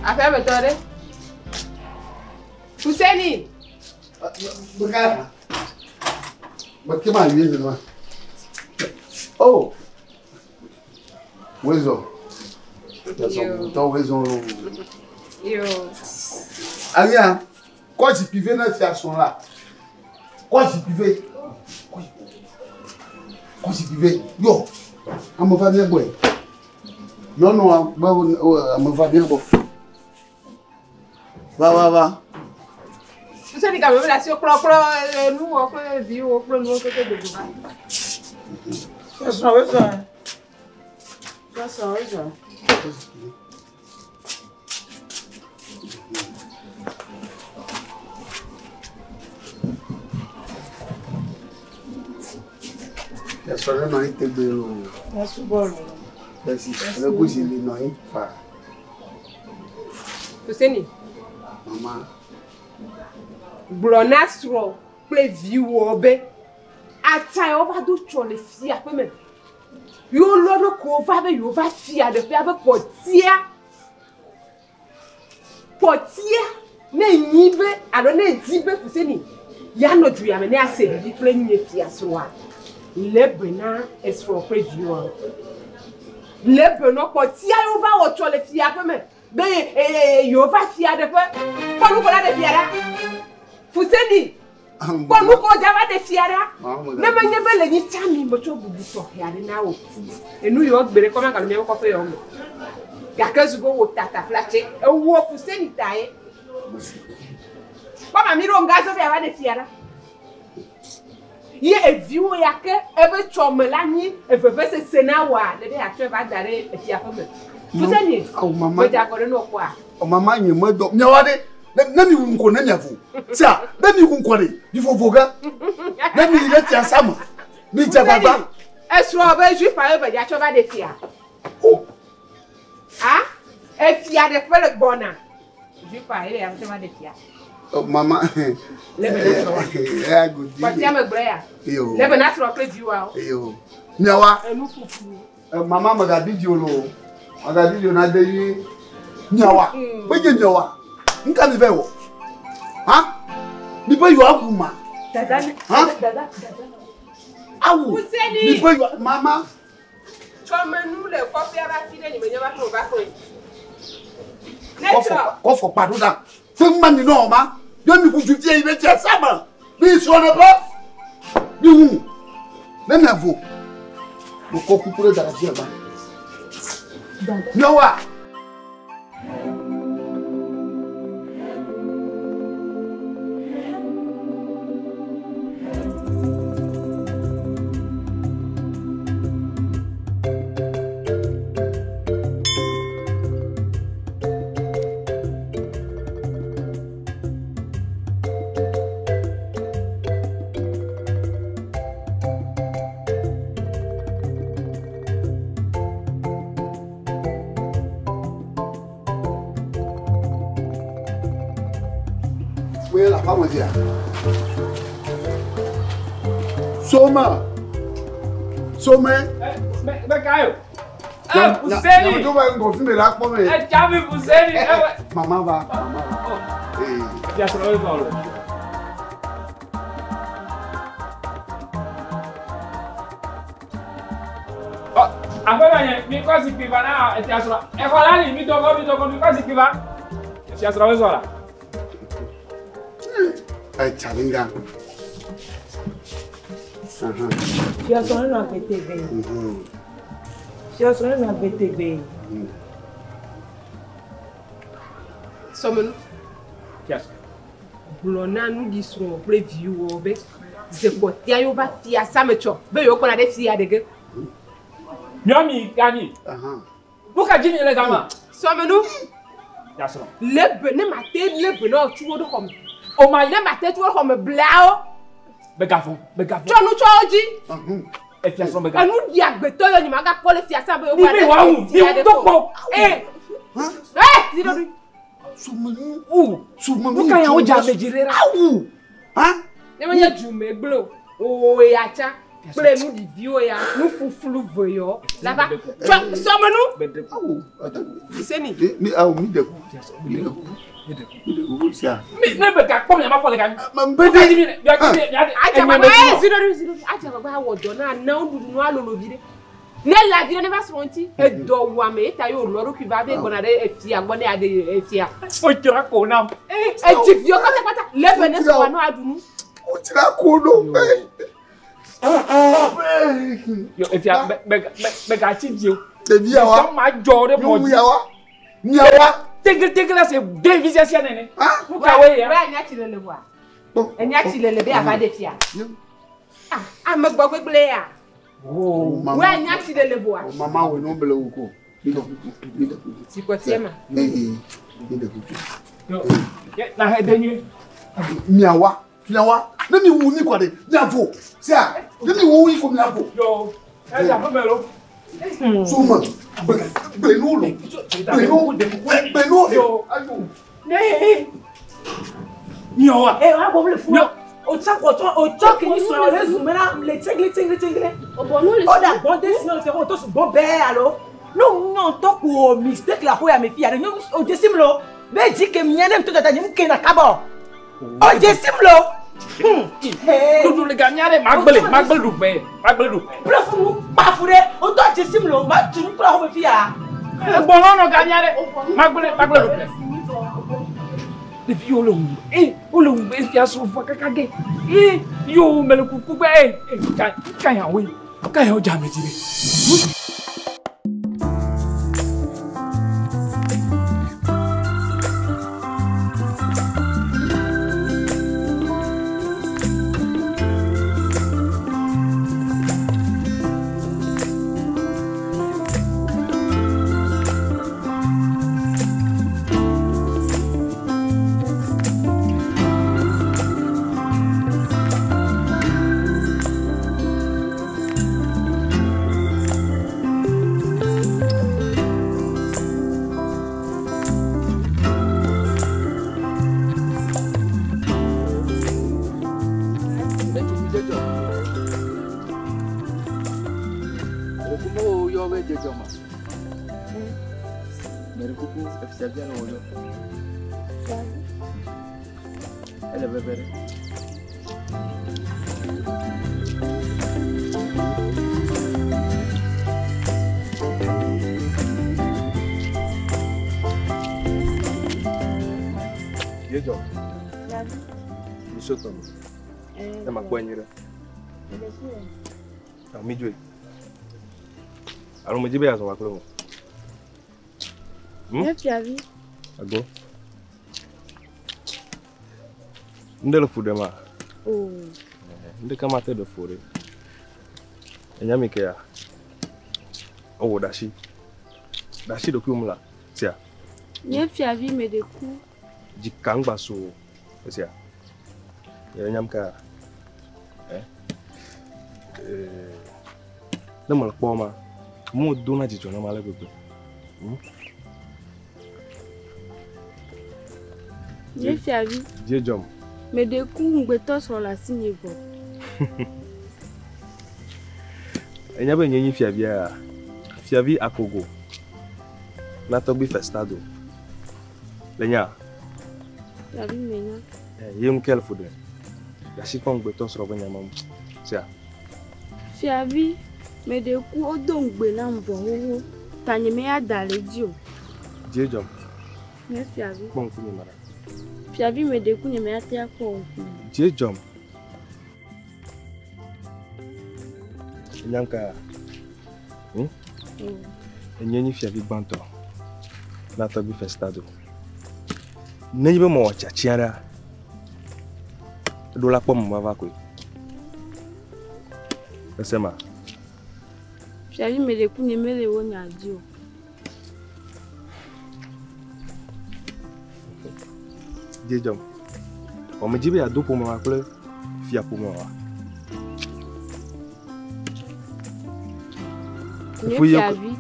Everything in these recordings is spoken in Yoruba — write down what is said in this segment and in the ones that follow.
Affaire me torde. Fuseni. Regarde. Mais qui m'a eu là? Oh. Wezo. Ton wezo. Yo. Aria, quoi j'y pivais dans cette situation là? Quoi j'y pivais? Quoi j'y pivais? Yo, on me va bien boy. Non, non, on me va bien boy. Va. Vous savez quand même là sur nous on peut vivre au plan nous côté de Dubaï. Ça sent ça. Ça sent ça. La soirée n'a été de La soubole. merci. Le coup j'ai dit non, pas. Fuseni. Maman. Blonastro play view obe. Acha over do chole fia pe me. Yo lo no ko va be yo va fia de pe abe potia. Potia ne nyibe ado ne dibe Fuseni. Ya no du ya me ne ase bi play nye fia so a. Le bena esro play view o. Le bena potia yo va o chole fia pe me. Be yo va fia de pe. Ko lu ko la de fia da. Fuseni. Bon mo ko java de fiara. Ne ma nyebe le ni chami mo cho bubu to ya de na o. Enu yo gbere ko ma ka me ko fe yo mo. Ya ka zugo wo tata flache. E wo Fuseni tae. Ba ma mi ro ngazo be ava de fiara. Ye e viwo ya ke e be cho me la ni e fefe se sena wa le be atwe ba dare e fia fa me. Fuseni. Oh maman. Ko ja ko no kwa. Oh maman nye mo do. Nyawade. Nami unko na nyavu. Tia, nami unko de. Bifo voga. Nami ile tia sama. Ni tia baba. Esro be ju pa be ja choba de fia. Oh. Ah? E fia de fele bona. Ju pa ile ya choba de fia. Oh maman. Lebe na tro. Eh good. Kwa tia me breya. Yo. Lebe na tro pe jiwa o. Yo. Nyawa. Enu fufu. Maman magabi diolo. Magabi diolo na de yi. Nyawa. Beje nyawa. Nka mi vewo. Ha? Ni pe yo akuma. Dada. Awu. Fuseni. Ni pe yo mama. Chomenu le kofi ara fide ni menye ba to ba ko. Netro. Ko fo padu da. Fe mani no ma. Yo mi ku ju tie ibe tie sama. Bi so na ba. Bi hu. Na na vo. Mo ko ku pure da ji ba. Nyawa. La femme dit Soma. Mais Caio. Fuseni. Tu vas confirmer là pour me. Chami Fuseni. Maman va. Ya se lo digo. Agora mi quasi piva na e ti asura. E qual è mi dogo mi quasi piva. Si asura ora. Chalinga. Si asura na PTV. Si asura na PTV. Somenu. Yes. Blona nous dit son preview obe. C'est quoi tia yo ba tia samecho. Be yo kona de fia de. Nyomi gani. Buka jini le gama. Somenu. Yes. Le ne maté le no tuwo do comme. O ma le maté tuwo comme blao. Be gafon. Cho nu choji. E fia so be gafon. Anu di agbeto yo ni ma ga ko le fia sa be yo. Ni be wa hu. Ni to po. Di do. Sumanu. Buka ya o ja mejirera. Awu. Ha? Ne ma ya jume glo. O ya cha. Ple nous di vieux ya, nous fouflou voyo. Là-bas. Somme nous. C'est ni. Ni a mi de. Ça. Mais ne me gars comme ya ma folle gars. Mbede. Aja baba zero. Aja baba wo dona na ndu no alolo bide. Ne la vie ne va se monter. E do wa me ta yo loro ki va be gona de efia gbone ade efia. O tira ko na. E ti vieux kata le bene so wa no adunu. O tira ko no. Yo efia be ga chi dio. Te via wa. Comme ma jore mo. Miawa. Tegel là c'est deux visites nene. Ah, Ouais, nya ti le wa. Nya ti le be aba de fia. Ah, me gbo gbe ya. Oh, Ouais, nya ti le wa. Mama we no bele uko. Si ko tiema. yo. Na he denye. Miawa. Na mi wu ni kwade. Miavo. Sia. Na mi wu iko miavo. Yo. E ja fo melo. Suma. Benolo. Yo. Ne. Nyoa. Eh, wa bo le fu. O tsa que ni so le zumera le tingle. O bon nous les. O da bon des sinon c'est to bon be allo. Non to ko mistake la ko ya me fi ya. O desimlo. Be di ke miene to tata nyim ke na kabo. O desimlo. Tudo le gagnare magbele du be. Bref nous pas fouré. O to desimlo ma tu nous pra ho me fi ya. Bon non gagnare magbele du be. Devi olong besi asu fa kakage yo mele kuku be kan ya we kan ya o ja meji be Alors me dis bien à son macron. Tu as vu? Ago. Ndele fude ma. Oh. Ndele kama te de fude. Enyami ke ya. Oh dashi. Dashi do kumula. Tia. Tu as vu mais de coups. Jikangba so. Tia. Enyam ka. Na mal poma. Mo dona de jona mala bebe. Tu as vu? Dieu jom. Mais de coups on beto sur la signe bon. Enyabe nyenyi fiabia. Fiabi akogo. Na tobi festado. Lenya. Tu as vu maintenant? Yem kel fude. Ya shikon beto sur banyamam. Tia. Tu as vu? Mais de coups au donc belan bon. Tanye me a dalé dio. Dieu jom. Tu as vu? Bon kuni mara. Tu as vu mais de coups ne me a tia quoi. Dieu jom. Nyanka. Enyenyi fiabi banto. Na tobi festado. Neyibe mo chachiara. Do la pomme va quoi. Esema. Tu as vu mais de coups ne me le on a dio. Dieu jom. On me dit bien do pour moi quoi. Fia pour moi. Tu as vu?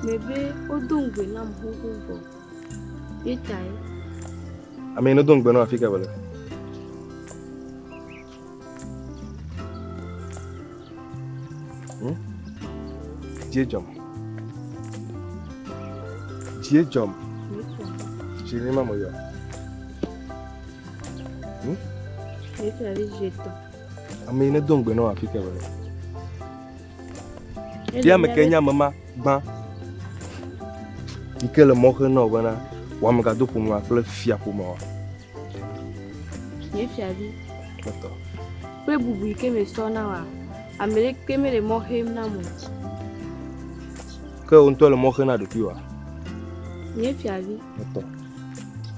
Mais be au donc belan bon. Et taille. Ame no donc beno afika bale. Jejom. J'ai les mamans. Et puis avec jeton. Mais ne donc non à piquer. Dia me Kenya mama ban. Il que le moque non voilà. Ou me gado pour moi le fia pour moi. Et puis avec. Attends. Pe bubu ke me sona wa. Amele ke me le mohem na mo. Que on toi le moque na depuis wa. Et puis avec. Attends.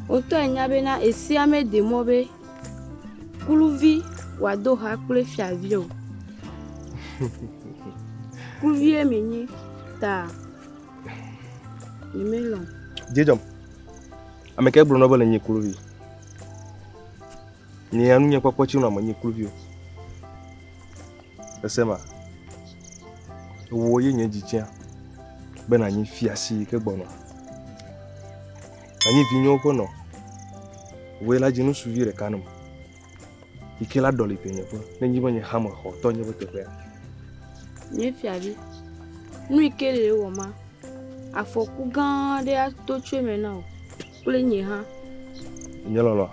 On to nyabe na esi ame de mobe. Kuluvi wa do ha kule fiavio. Kuluvi emenyi ta. Imelon. Jejom. Ameke bro no bele nyi kuluvi. Ni anu nya kwakwa chi na manyi kuluvi. Esema. Wo ye nya jichia. Be na nyi fiasi ke gbono. Anyi vinyo ko no. We la jinu suvi re kanum. Ikela doli penye ko. Nenyi bonye hamo ho to nyi bote pe. Nye fiavi. Nu ikele wo ma. Afoku gan de a to tue me na o. Kule nye ha. Nyelolo.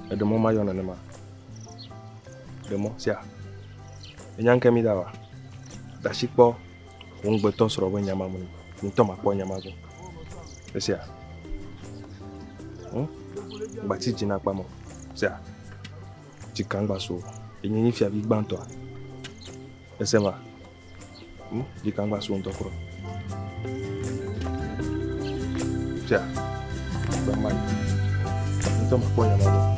Edemo ma yona nema. Demo sia. Enyanke mi dawa. Dashikpo ngbe to soro bo nyama mu. Ni to ma po nyama go. Sia. Bati jina pa mo. Sia. Jikangba so. Enyi fia bi gbanto. Esema. Jikangba so ntokro. Sia. Ba mai. Ni to ma po nyama go.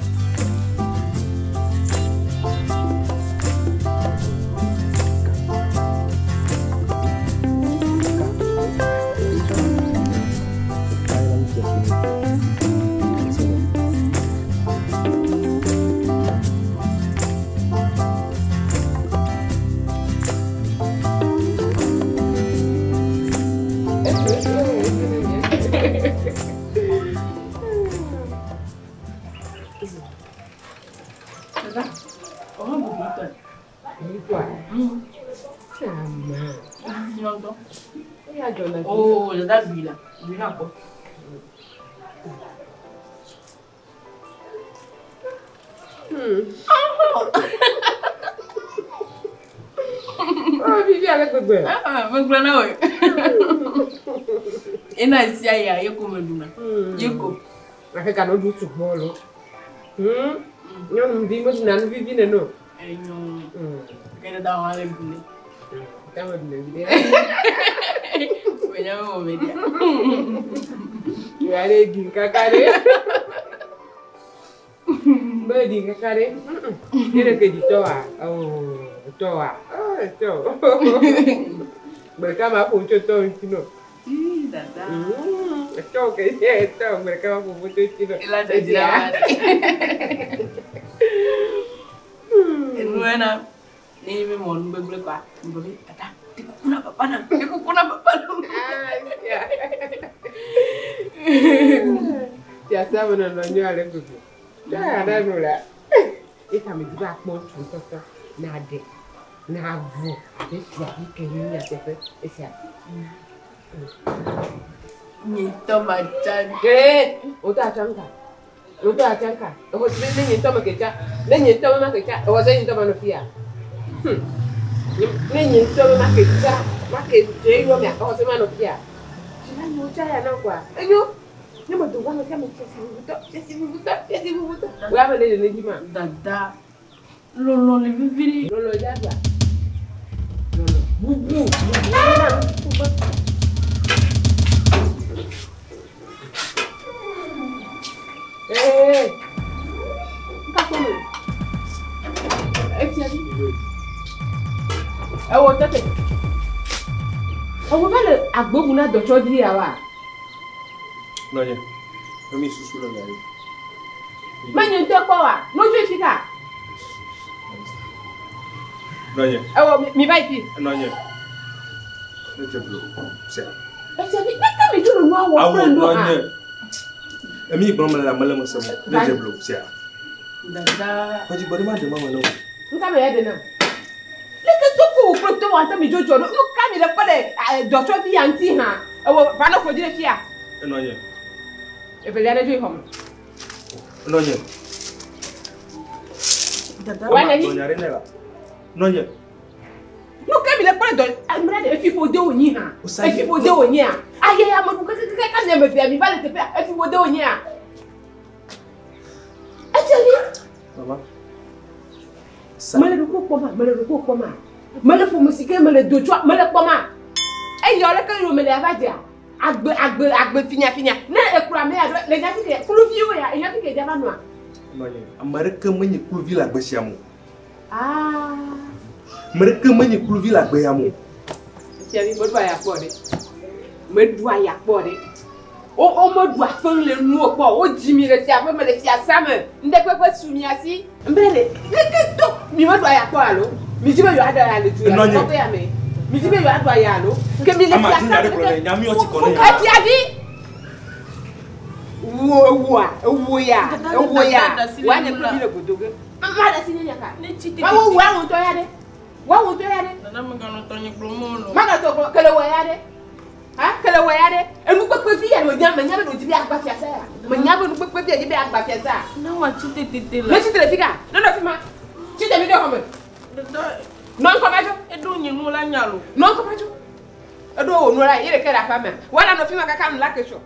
Oh, je t'ai vu là. Vu là quoi. Oh, vivi avec le beurre. Ah, mon grand ouais. Et na ici ya yeko meduna. Yeko. Avec un autre tout bolo. Non, vivi moi na vivi non. Eh non. Quelle da wale bune. Tama bune. Wenya mo media. Ya le ginkakare. Ba ginkakare. Dire que di toa. Oh, toa. Ah, to. Mereka ma pun to intino. Dada. To que es to, mereka ma pun to intino. Ela da jira. Enuena. Ni me mon begle kwa. Mbobi tata. Kuna papa na. Kuna papa na. Ah, ya. Ya sabe no nyo ale kuku. Da na nula. Ita mi diba pon tun toto na de. Na vu. Esi abi kenyi ya tefe. Esi abi. Ni toma chan. Uta chanka. Uta chanka. O se ni toma kecha. Ni toma ma kecha. O se ni toma no fia. Ni toma ma kecha. Ma kecha yo mi o se ma no fia. Chima yo cha ya na kwa. Enyo. Ni mo do wa no kama chesi bubuto. Wa ba le ni jima. Dada. Lolo le viviri. Lolo jaga. Lolo. Bubu. Nka kono. Eti abi. Ewo tete. Owo vele agbogun na docho di awa. Noye. Emi susu lo ngari. Manyo te ko wa, loju ifika. Noye. Ewo mi ba ifi. Noye. Nete blo. Se. Eti abi, nka mi juro no awo friend no ha. Emi gbon mala mala mo se mo. Nete blo se. Dada. Oji gbori ma de mama lo. Nka me ya de na. ou plutôt on t'a mis Jojo. Nous quand il a pas de docteur qui anti ha. Va no ko dire fia. Non nie. E veut aller jouer comme. Non nie. Ouais nani. Non nie. Nous quand il a pas de amra de fifo de oni ha. E fifo de oni ha. Aye ya mo ka ne me fia mi va le te faire. E fifo de oni ha. Maman. Male ko koma. Male fo musike male dojo, male koma. E yo le kan yo mele abadia. Agbe finya. Na e kura me ado le nya fike kuluvi o ya, e nya fike jaba no a. Nonye, amareka manye kuluvi la gbe siamu. Ah. Amareka manye kuluvi la gbe yamu. Tiari mo do ya po de. Me do ya po de. O mo do afan le nu o po, o jimi le ti afan me le ti asame. Nde pepe sumi asi. Mbele. Ke to. Mi mo do ya po alo. Mi jibe yo ada ya le tu ya. Ko ya me. Mi jibe yo ada ya lo. Ke mi le ti asame. Nyami o ti ko le. Ati adi. Wo ya. Wa ne ko mi le godoge. Ma da sini nyaka. Wa wo to ya de. Wa wo to ya de. Nana me gano to nyi promo. Ma da to kele wa ya de. Ha kele wa ya de. E nu pepe fi ya no nyama no jibe agba fiasa ya. Ma nyama nu pepe fi ya jibe agba fiasa. Na wa chite la. Me chite le fika. No fi ma. Chite mi do homo. Non ko majo. E do nyi nu la nyalo. Non ko majo. E do o nu la ire kera fa me. Wala no fi ma kaka nu la kesho.